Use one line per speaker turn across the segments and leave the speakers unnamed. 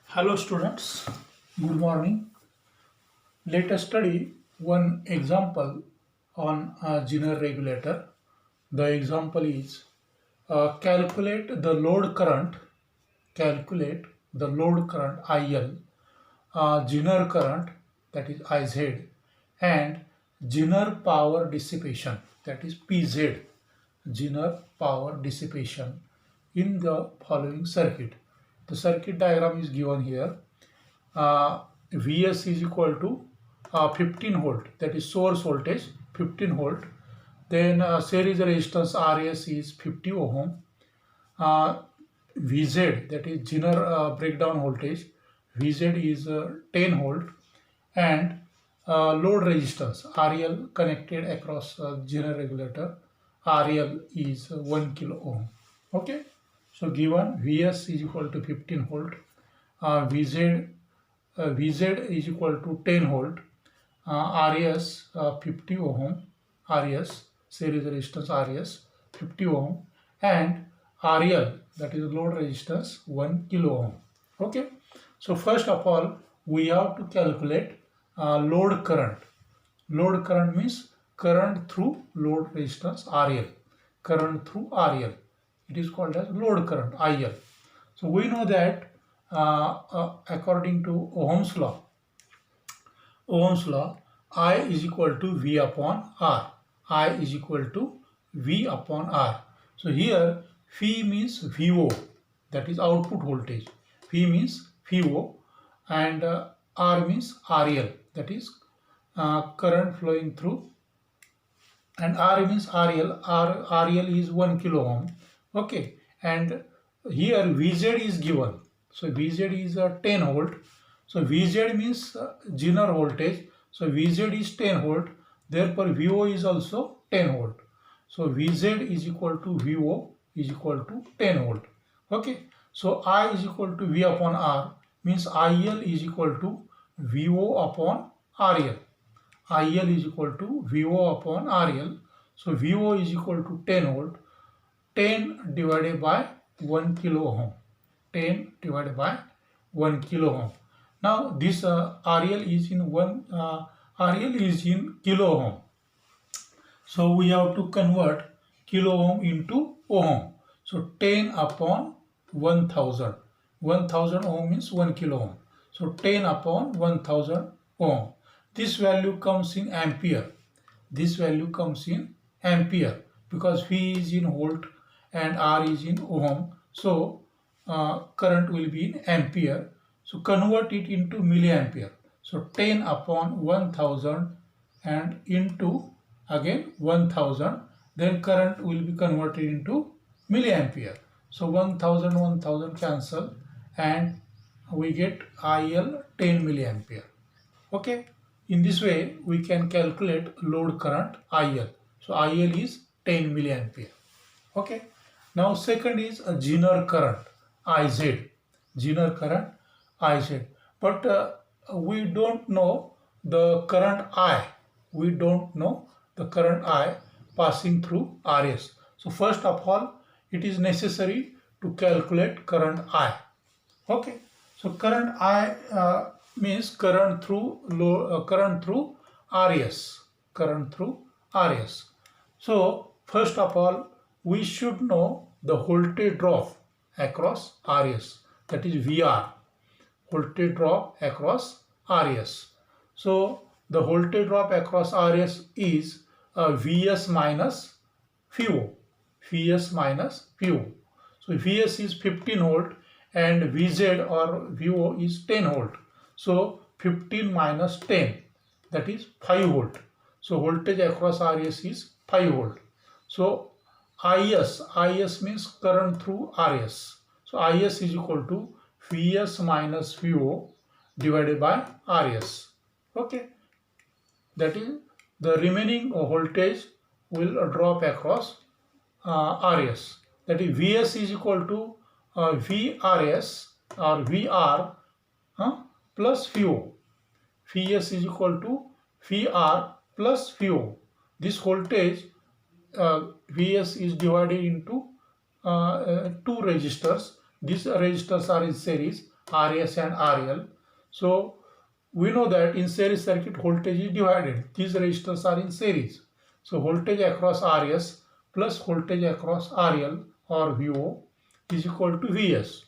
Hello students, good morning. Let us study one example on a Zener regulator. The example is calculate the load current, IL, Zener current, that is IZ, and Zener power dissipation, that is PZ, Zener power dissipation in the following circuit. The circuit diagram is given here. Vs is equal to 15 volt, that is source voltage 15 volt. Then series resistance Rs is 50 ohm. Vz, that is Zener breakdown voltage, Vz is 10 volt, and load resistance RL connected across Zener regulator, RL is 1 kilo ohm. Okay, so given Vs is equal to 15 volt, Vz is equal to 10 volt, Rs 50 ohm, Rs series resistance Rs 50 ohm, and RL, that is load resistance 1 kilo ohm. Okay, so first of all we have to calculate load current. Load current means current through load resistance RL. Current through RL, it is called as load current IL. So we know that according to Ohm's law, I is equal to V upon R. I is equal to V upon R. So here V means VO, that is output voltage. V means VO, and R means RL, that is current flowing through, and R means RL. RL is 1 kilo ohm. Okay, and here Vz is given. So Vz is 10 volt. So Vz means Zener voltage. So Vz is 10 volt. Therefore VO is also 10 volt. So Vz is equal to VO is equal to 10 volt. Okay, so I is equal to V upon R, means IL is equal to VO upon RL. IL is equal to VO upon RL. So VO is equal to 10 volt. 10 divided by 1 kilo ohm. 10 divided by 1 kilo ohm. Now this RL is in kilo ohm. So we have to convert kilo ohm into ohm. So 10 upon 1000. 1000 ohm means 1 kilo ohm. So 10 upon 1000 ohm. This value comes in ampere. This value comes in ampere because V is in volt and R is in ohm. So current will be in ampere. So convert it into milliampere. So 10 upon 1000 and into again 1000. Then current will be converted into milliampere. So 1000 cancel and we get IL 10 milliampere. Okay, in this way we can calculate load current IL. So IL is 10 milliampere. Okay, now second is a Zener current IZ. Zener current IZ. But we don't know the current I. We don't know the current I passing through RS. So first of all, it is necessary to calculate current I. Okay, so current I means current through RS. Current through RS. So first of all, we should know the voltage drop across RS, that is VR. Voltage drop across RS. So the voltage drop across RS is Vs minus VO. Vs minus VO. So Vs is 15 volt and Vz or VO is 10 volt. So 15 minus 10, that is 5 volt. So voltage across RS is 5 volt. So IS means current through RS. So IS is equal to Vs minus VO divided by RS. Okay, that is the remaining voltage will drop across RS. That is Vs is equal to VRS or VR plus VO. Vs is equal to VR plus VO. This voltage Vs is divided into two resistors. These resistors are in series. RS and RL. So we know that in series circuit voltage is divided. These resistors are in series. So voltage across RS plus voltage across RL or VO is equal to VS.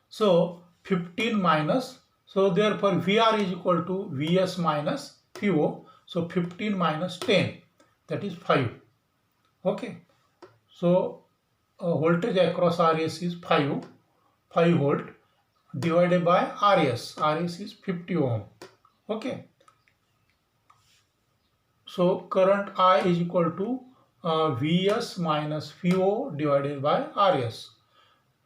So 15 minus, so therefore VR is equal to VS minus VO. So 15 minus 10, that is 5. Okay. So voltage across RS is 5 volt divided by RS. RS is 50 ohm. Okay. So current I is equal to Vs minus VO divided by RS.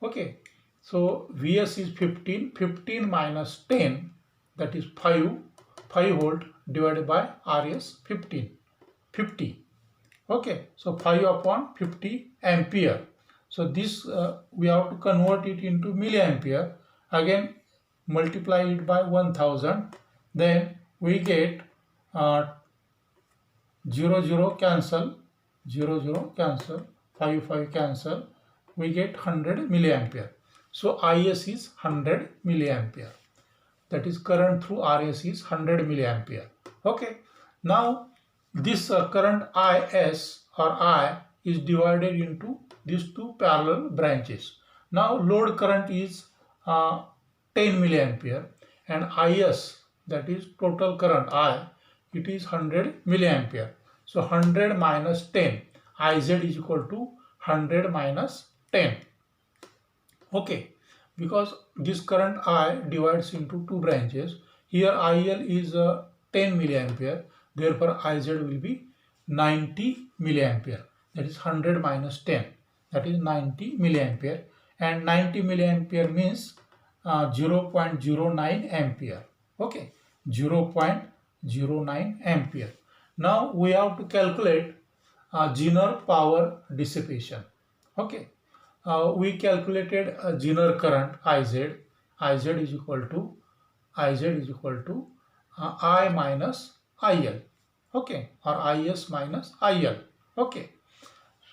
Okay. So Vs is 15. 15 minus 10, that is 5 volt divided by RS 50. Okay. So 5 upon 50 ampere. So this we have to convert it into milliampere. Again multiply it by 1000. Then we get 0 cancel, 0 cancel, 5 cancel, we get 100 milliampere. So Is is 100 milliampere. That is current through RS is 100 milliampere. Okay. Now this current Is or I is divided into these two parallel branches. Now load current is 10 milliampere and Is, that is total current I, it is 100 milliampere. So 100 minus 10, Iz is equal to 100 minus 10. Okay, because this current I divides into two branches. Here IL is 10 milliampere, therefore Iz will be 90 milliampere. That is 100 minus 10, that is 90 milliampere, and 90 milliampere means 0.09 ampere. Okay, 0.09 ampere. Now we have to calculate Zener power dissipation. Okay, we calculated Zener current Iz. Iz is equal to I minus IL. Okay, or Is minus IL. Okay,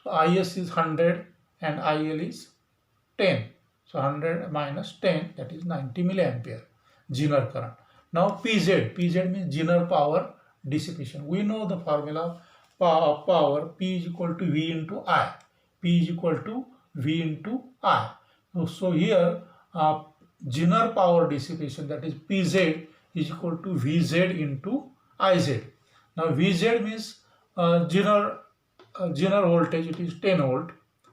so Is is 100 and IL is 10. So 100 minus 10, that is 90 milliampere Zener current. Now PZ means Zener power dissipation. We know the formula of power. P is equal to V into I. P is equal to V into I. So here Zener power dissipation, that is PZ, is equal to Vz into Iz. Now Vz means Zener voltage, it is 10 volt.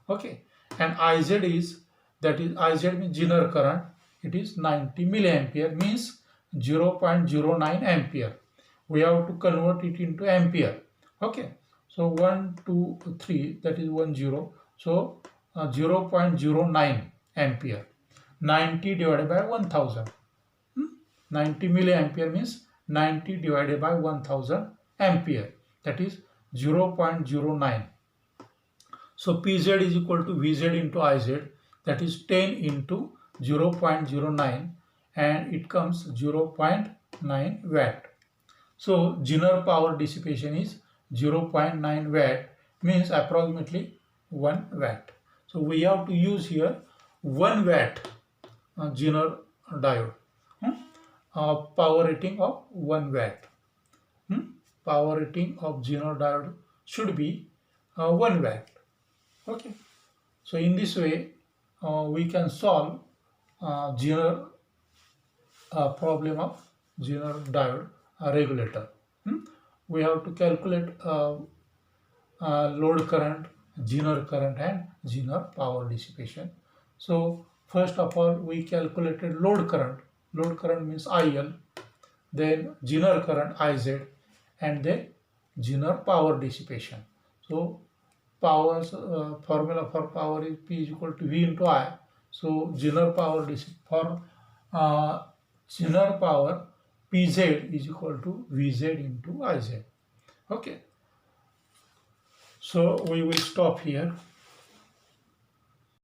Okay, and Iz is, that is Iz means Zener current, it is 90 milliampere, means 0.09 ampere. We have to convert it into ampere. Okay, so 1 2 3, that is 10, so 0.09 ampere. 90 divided by 1000. 90 milliampere means 90 divided by 1000 ampere, that is 0.09. So Pz is equal to Vz into Iz, that is 10 into 0.09, and it comes 0.9 watt. So Zener power dissipation is 0.9 watt, means approximately 1 watt. So we have to use here 1 watt Zener diode. Power rating of 1 watt. Power rating of Zener diode should be 1 watt. Okay. So in this way we can solve Zener problem of Zener diode regulator. We have to calculate load current, Zener current, and Zener power dissipation. So first of all we calculated load current. Load current means IL, then Zener current Iz, and then Zener power dissipation. So power's formula for power is P is equal to V into I. So Zener power for Zener power, Pz is equal to Vz into Iz. Okay. So we will stop here.